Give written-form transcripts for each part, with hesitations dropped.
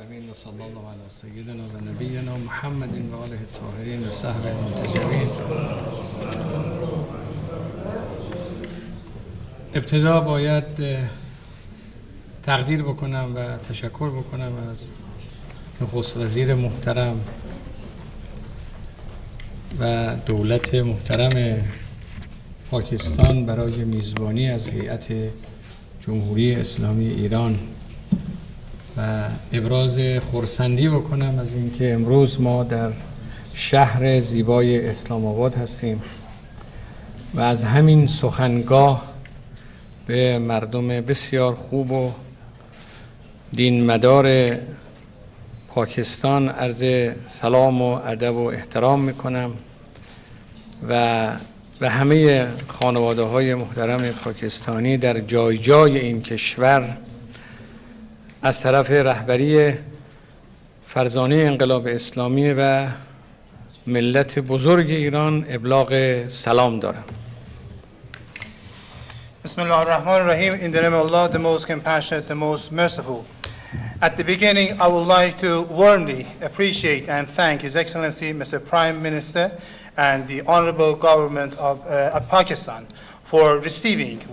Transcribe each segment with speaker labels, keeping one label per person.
Speaker 1: العالمين و صلی الله علی سیدنا و نبینا محمد و آله الطاهرین و صحبه المنتجبین. ابتدا باید تقدیر بکنم و تشکر بکنم از نخست وزیر محترم و دولت محترم پاکستان برای میزبانی از هیئت جمهوری اسلامی ایران و ابراز خرسندی بکنم از اینکه امروز ما در شهر زیبای اسلام آباد هستیم و از همین سخنگاه به مردم بسیار خوب و دین مدار پاکستان عرض سلام و ادب و احترام میکنم و به همه خانواده های محترم پاکستانی در جای جای این کشور از طرف رهبری فرزانه انقلاب اسلامی و ملت بزرگ ایران ابلاغ سلام دارم.
Speaker 2: Bismillah ar-Rahman ar-Rahim. In the name of Allah, the most compassionate, the most merciful. At the beginning, I would like to warmly appreciate and thank His Excellency Mr. Prime Minister and the Honorable Government of Pakistan for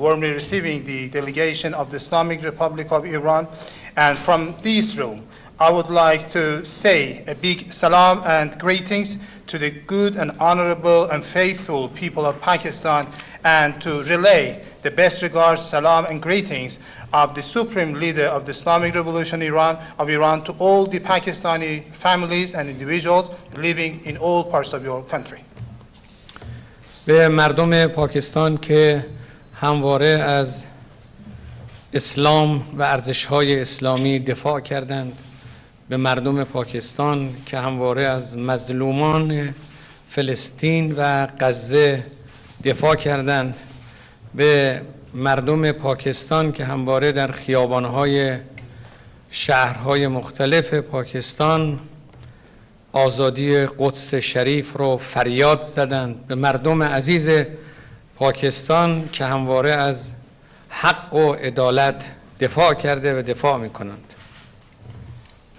Speaker 2: warmly receiving the delegation of the Islamic Republic of Iran. And from this room, I would like to say a big salam and greetings to the good and honorable and faithful people of Pakistan, and to relay the best regards, salam and greetings of the Supreme Leader of the Islamic Revolution of Iran to all the Pakistani families and individuals living in all parts of your country.
Speaker 1: به مردم پاکستان که همواره از اسلام و ارزش‌های اسلامی دفاع کردند، به مردم پاکستان که همواره از مظلومان فلسطین و غزه دفاع کردند، به مردم پاکستان که همواره در خیابان‌های شهرهای مختلف پاکستان آزادی قدس شریف رو فریاد زدند، به مردم عزیز پاکستان که همواره از حق و عدالت دفاع کرده و دفاع می‌کنند.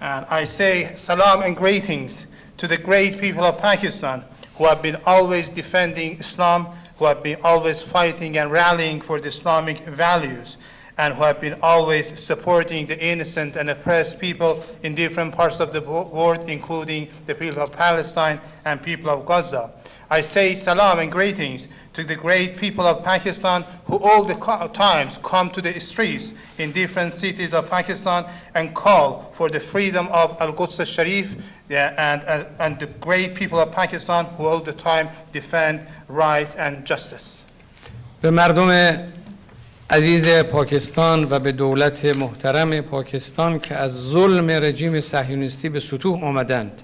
Speaker 2: And I say salam and greetings to the great people of Pakistan who have been always defending Islam, who have been always fighting and rallying for the Islamic values, and who have been always supporting the innocent and oppressed people in different parts of the world, including the people of Palestine and people of Gaza. I say salam and greetings to the great people of Pakistan who all the times come to the streets in different cities of Pakistan and call for the freedom of Al-Quds Sharif, and the great people of Pakistan who all the time defend right and justice.
Speaker 1: به مردم عزیز پاکستان و به دولت محترم پاکستان که از ظلم رژیم صهیونیستی به سطوح آمدند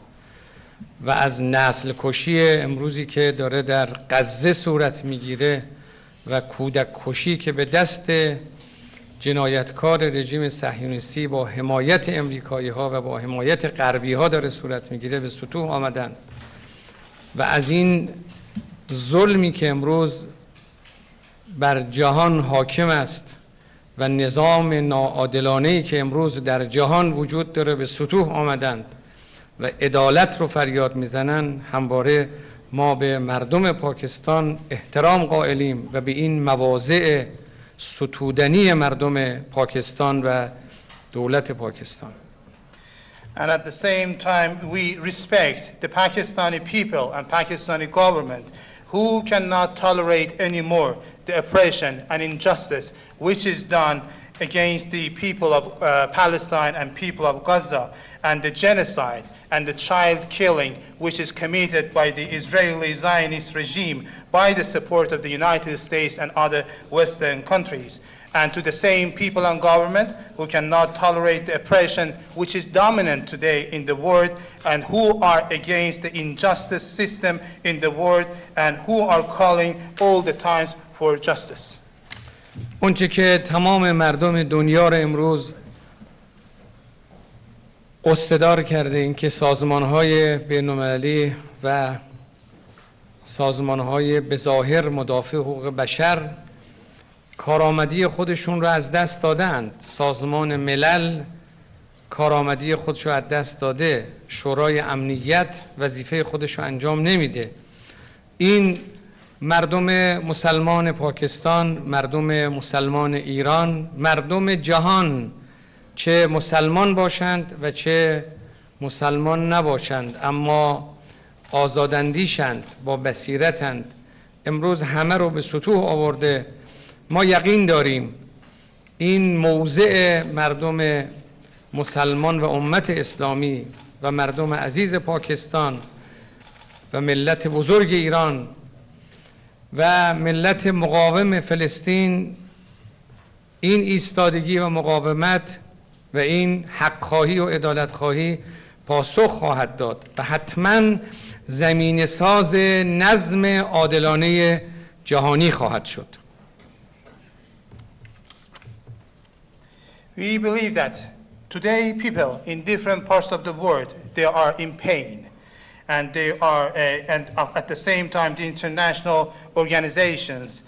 Speaker 1: و از نسل کشی امروزی که داره در غزه صورت میگیره و کودک کشی که به دست جنایتکار رژیم صهیونیستی با حمایت امریکایی ها و با حمایت غربی ها داره صورت میگیره به سطوح آمدن و از این ظلمی که امروز بر جهان حاکم است و نظام ناعادلانه‌ای که امروز در جهان وجود داره به سطوح آمدند و عدالت رو فریاد میزنن، همواره ما به مردم پاکستان احترام قائلیم و به این مواضع ستودنی مردم پاکستان و دولت پاکستان.
Speaker 2: And at the same time, we respect the Pakistani people and Pakistani government who cannot tolerate anymore the oppression and injustice which is done against the people of Palestine and people of Gaza, and the genocide and the child killing which is committed by the Israeli Zionist regime by the support of the United States and other Western countries. And to the same people and government who cannot tolerate the oppression which is dominant today in the world, and who are against the injustice system in the world, and who are calling all the times for justice.
Speaker 1: اونچه که تمام مردم دنیا را امروز قصدار کرده، این که سازمان‌های بین‌المللی و سازمان‌های به ظاهر مدافع حقوق بشر کارآمدی خودشون رو از دست دادند. سازمان ملل کارآمدی خودش رو از دست داده، شورای امنیت وظیفه خودش رو انجام نمیده. این مردم مسلمان پاکستان، مردم مسلمان ایران، مردم جهان، چه مسلمان باشند و چه مسلمان نباشند، اما آزاداندیشند، با بصیرتند، امروز همه رو به سطوح آورده. ما یقین داریم این موضع مردم مسلمان و امت اسلامی و مردم عزیز پاکستان و ملت بزرگ ایران و ملت مقاوم فلسطین، این ایستادگی و مقاومت و این حق‌خواهی و عدالت‌خواهی پاسخ خواهد داد و حتماً زمین ساز نظم عادلانه جهانی خواهد شد.
Speaker 2: We believe that today people in different parts of the world, they are in pain, and they are, and at the same time the international organizations,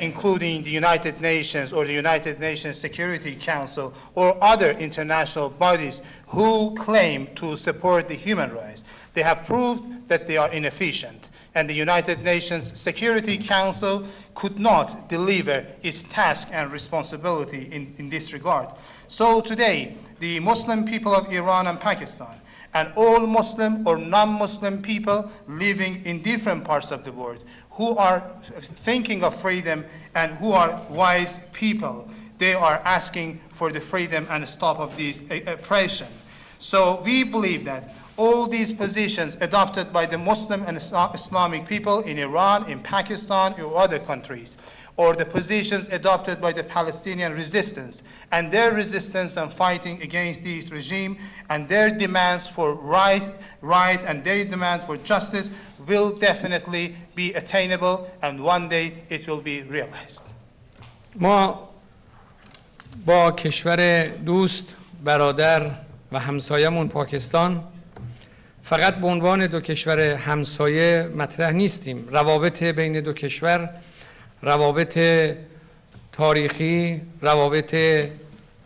Speaker 2: including the United Nations or the United Nations Security Council or other international bodies who claim to support the human rights, they have proved that they are inefficient. And the United Nations Security Council could not deliver its task and responsibility in this regard. So today, the Muslim people of Iran and Pakistan, and all Muslim or non-Muslim people living in different parts of the world, who are thinking of freedom and who are wise people, they are asking for the freedom and stop of this oppression. So we believe that all these positions adopted by the Muslim and Islamic people in Iran, in Pakistan, or other countries, or the positions adopted by the Palestinian resistance, and their resistance and fighting against this regime, and their demands for right and their demands for justice will definitely be attainable, and one day it will be realized.
Speaker 1: ما با کشور دوست، برادر و همسایمون پاکستان فقط به عنوان دو کشور همسایه مطرح نیستیم. روابط بین دو کشور روابط تاریخی، روابط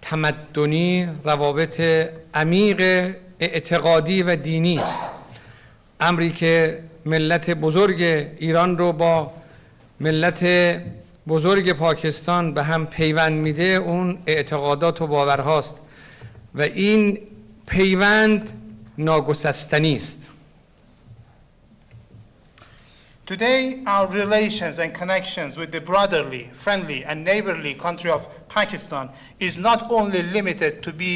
Speaker 1: تمدنی، روابط عمیق اعتقادی و دینی است. امری که ملت بزرگ ایران رو با ملت بزرگ پاکستان به هم پیوند میده اون اعتقادات و باورهاست و این پیوند ناگسستنی است.
Speaker 2: Today, our relations and connections with the brotherly, friendly, and neighborly country of Pakistan is not only limited to be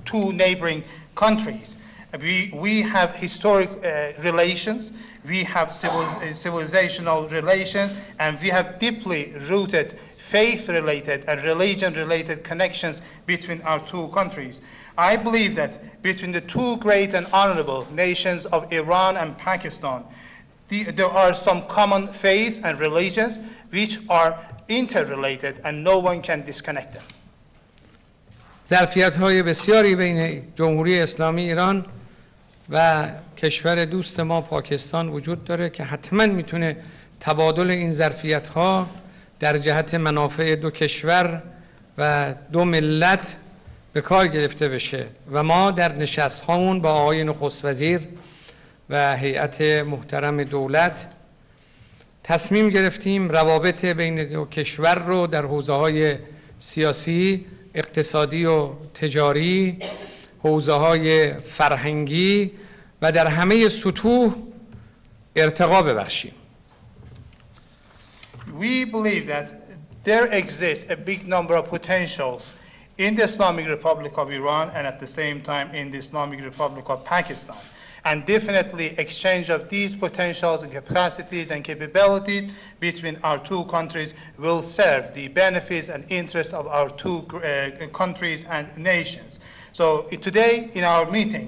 Speaker 2: two neighboring countries. We have historic relations, we have civilizational relations, and we have deeply rooted faith-related and religion-related connections between our two countries. I believe that between the two great and honorable nations of Iran and Pakistan, there are some common faith and religions which are interrelated and no one can disconnect them.
Speaker 1: ظرفیت‌های بسیاری بین جمهوری اسلامی ایران و کشور دوست ما پاکستان وجود داره که حتما میتونه تبادل این ظرفیت‌ها در جهت منافع دو کشور و دو ملت به کار گرفته بشه و ما در نشست‌هامون با آقای نخست وزیر و هیئت محترم دولت تصمیم گرفتیم روابط بین دو کشور رو در حوزه‌های سیاسی، اقتصادی و تجاری، حوزه‌های فرهنگی و در همه سطوح ارتقا ببخشیم.
Speaker 2: We believe that there exists a big number of potentials in the Islamic Republic of Iran and at the same time in the Islamic Republic of Pakistan. And definitely exchange of these potentials and capacities and capabilities between our two countries will serve the benefits and interests of our two countries and nations. So today in our meeting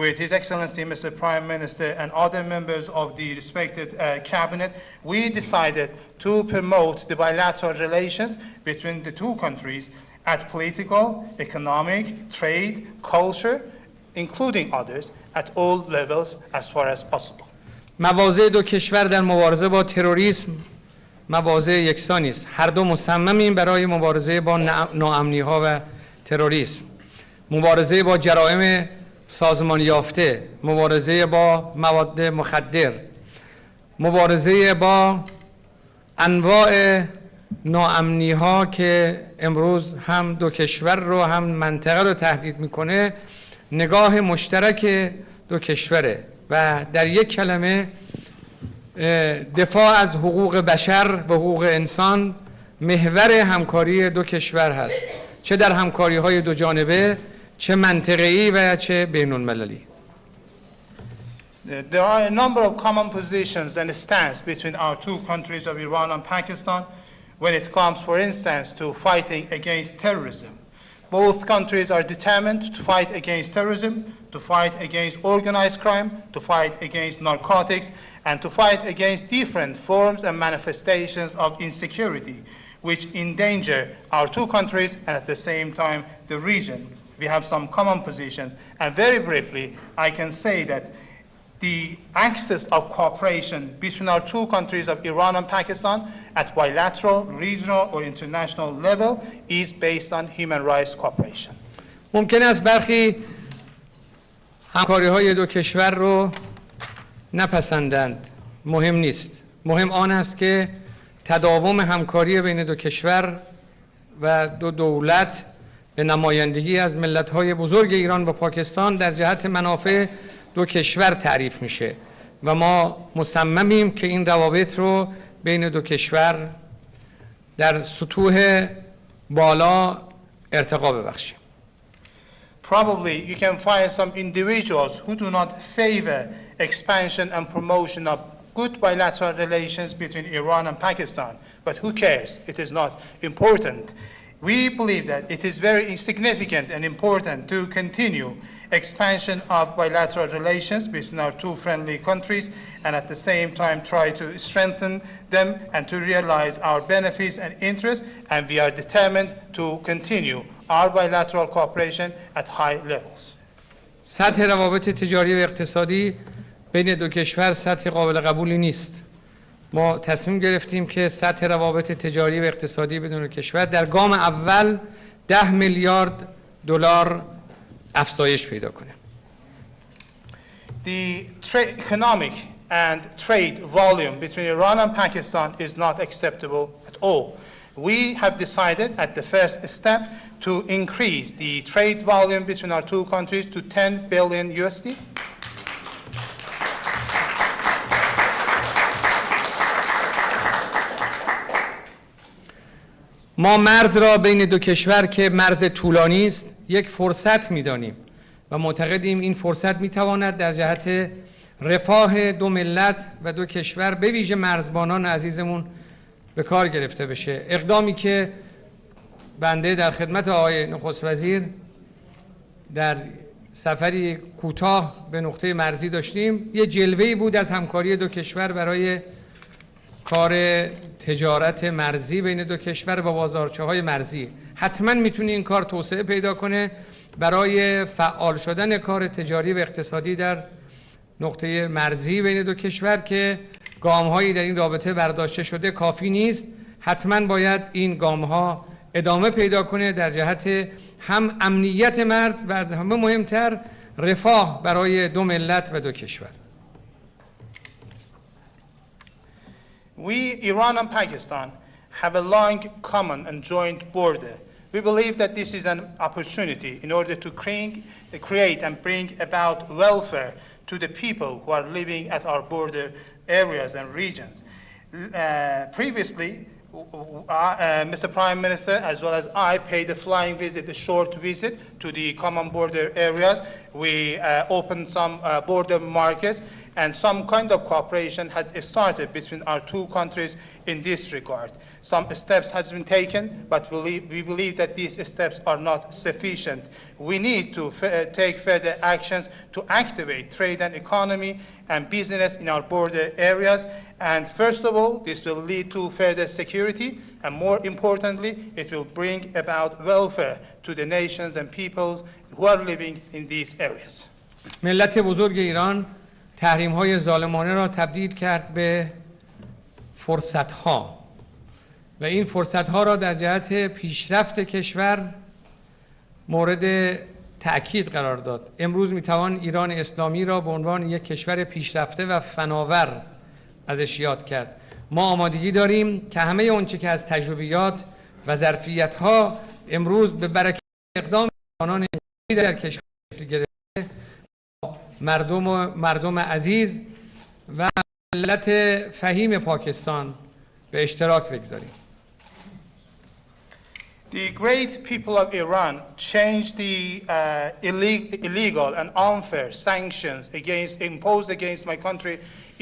Speaker 2: with His Excellency Mr. Prime Minister and other members of the respected cabinet, we decided to promote the bilateral relations between the two countries at political, economic, trade, culture, including others, at all levels as far as possible.
Speaker 1: مواضع دو کشور در مبارزه با تروریسم مواضع یکسانی است. هر دو مصممیم برای مبارزه با ناامنی‌ها و تروریسم. مبارزه با جرائم سازمان یافته، مبارزه با مواد مخدر، مبارزه با انواع ناامنی ها که امروز هم دو کشور رو هم منطقه رو تهدید میکنه، نگاه مشترک دو کشوره و در یک کلمه دفاع از حقوق بشر و حقوق انسان محور همکاری دو کشور هست، چه در همکاری های دو جانبه، چه منطقه‌ای و چه بین المللی.
Speaker 2: There are a number of common positions and stance between our two countries of Iran and Pakistan when it comes, for instance, to fighting against terrorism. Both countries are determined to fight against terrorism, to fight against organized crime, to fight against narcotics, and to fight against different forms and manifestations of insecurity which endanger our two countries and at the same time the region. We have some common positions, and very briefly I can say that the axis of cooperation between our two countries of Iran and Pakistan at bilateral, regional or international level is based on human rights cooperation.
Speaker 1: ممکن است برخی همکاری‌های دو کشور رو نپسندند. مهم نیست. مهم آن است که تداوم همکاری بین دو کشور و دو دولت به نمایندگی از ملت‌های بزرگ ایران و پاکستان در جهت منافع دو کشور تعریف میشه و ما مصممیم که این روابط رو بین دو کشور در سطوح بالا ارتقا ببخشیم.
Speaker 2: Probably you can find some individuals who do not favor expansion and promotion of good bilateral relations between Iran and Pakistan, but who cares? It is not important. We believe that it is very significant and important to continue expansion of bilateral relations between our two friendly countries and at the same time try to strengthen them and to realize our benefits and interests, and we are determined to continue our bilateral cooperation at high levels.
Speaker 1: سطح روابط تجاری و اقتصادی بین دو کشور سطح قابل قبولی نیست. ما تصمیم گرفتیم که سطح روابط تجاری و اقتصادی بین دو کشور در گام اول 10 میلیارد دلار افزایش پیدا کنه.
Speaker 2: The economic and trade volume between Iran and Pakistan is not acceptable at all. We have decided at the first step to increase the trade volume between our two countries to 10 billion USD.
Speaker 1: ما مرز را بین دو کشور که مرز طولانی است یک فرصت می‌دانیم و معتقدیم این فرصت می‌تواند در جهت رفاه دو ملت و دو کشور به ویژه مرزبانان عزیزمون به کار گرفته بشه. اقدامی که بنده در خدمت آقای نخست وزیر در سفری کوتاه به نقطه مرزی داشتیم یه جلوه‌ای بود از همکاری دو کشور برای کار تجارت مرزی بین دو کشور با بازارچه‌های مرزی. حتما میتونه این کار توسعه پیدا کنه برای فعال شدن کار تجاری و اقتصادی در نقطه مرزی بین دو کشور که گام‌هایی در این رابطه برداشته شده کافی نیست. حتما باید این گام‌ها ادامه پیدا کنه در جهت هم امنیت مرز و از همه مهمتر رفاه برای دو ملت و دو کشور.
Speaker 2: We, Iran and Pakistan, have a long common and joint border. We believe that this is an opportunity in order to create and bring about welfare to the people who are living at our border areas and regions. Previously, Mr. Prime Minister, as well as I, paid a flying visit, a short visit to the common border areas. We opened some border markets, and some kind of cooperation has started between our two countries in this regard. Some steps has been taken, but we believe that these steps are not sufficient. We need to take further actions to activate trade and economy and business in our border areas. And first of all, this will lead to further security, and more importantly, it will bring about welfare to the nations and peoples who are living in these areas.
Speaker 1: ملت بزرگ ایران تحریم‌های ظالمانه را تبدیل کرد به فرصت‌ها و این فرصت‌ها را در جهت پیشرفت کشور مورد تأکید قرار داد. امروز میتوان ایران اسلامی را به عنوان یک کشور پیشرفته و فناور ازش یاد کرد. ما آمادگی داریم که همه اونچه که از تجربیات و ظرفیت‌ها امروز به برکت اقدام جوانان در کشور گرفته مردم عزیز و ملت فهیم پاکستان به اشتراک بگذاریم.
Speaker 2: The great people of Iran changed the illegal and unfair sanctions imposed against my country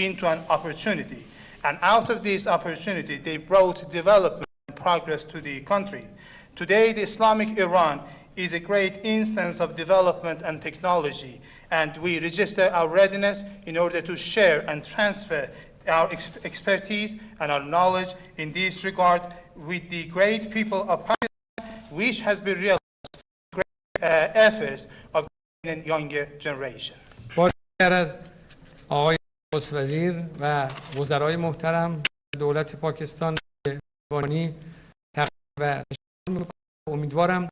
Speaker 2: into an opportunity. And out of this opportunity, they brought development and progress to the country. Today, the Islamic Iran is a great instance of development and technology, and we register our readiness in order to share and transfer our expertise and our knowledge in this regard with the great people of Pakistan, which has been realized through great efforts of the younger generation.
Speaker 1: وزیر و وزرای محترم دولت پاکستان بانی و امیدوارم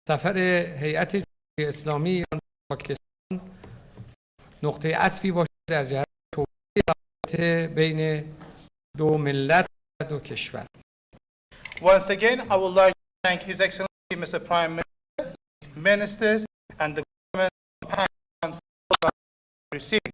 Speaker 1: سفر هیئت جمهوری اسلامی ایران پاکستان نقطه عطفی باشه در جهت توسعه روابط بین دو ملت و دو کشور.
Speaker 2: Once again, I would like to thank His Excellency Mr. Prime Minister, ministers, and the government of Pakistan for receiving.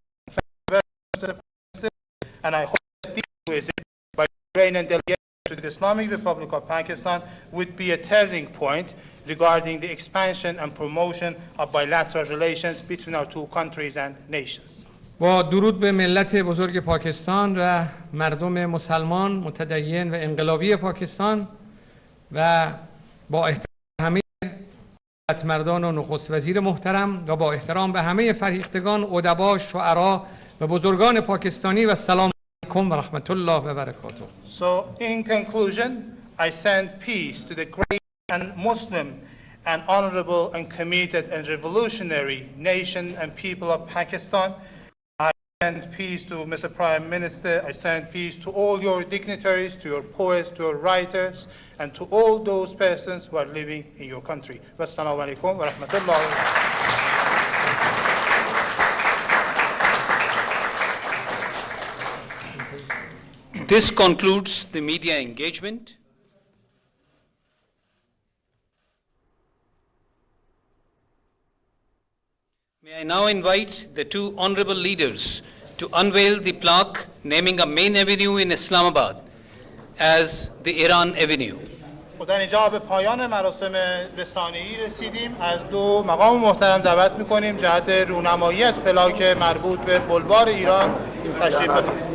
Speaker 2: And I hope that this visit by the Iranian delegation to the Islamic Republic of Pakistan would be a turning point regarding the expansion and promotion of bilateral relations between our two countries and nations.
Speaker 1: با درود به ملت بزرگ پاکستان و مردم مسلمان متدین و انقلابی پاکستان و با احترام همه مردان و نخست وزیر محترم و با احترام به همه فرهیختگان، ادبا، شعرا و بزرگان پاکستانی و سلام علیکم و رحمت الله و برکاته.
Speaker 2: So in conclusion, I send peace to the great and Muslim and honorable and committed and revolutionary nation and people of Pakistan. I send peace to Mr. Prime Minister. I send peace to all your dignitaries, to your poets, to your writers, and to all those persons who are living in your country. Wassalamu alaikum wa rahmatullahi wa barakatuh.
Speaker 3: This concludes the media engagement. May I now invite the two honorable leaders to unveil the plaque naming a main avenue in Islamabad as the Iran Avenue.
Speaker 2: و در اینجا به پایان مراسم رسانه‌ای رسیدیم. از دو مقام محترم دعوت می‌کنیم جهت رونمایی از پلاک مربوط به بلوار ایران تشریف ببرید.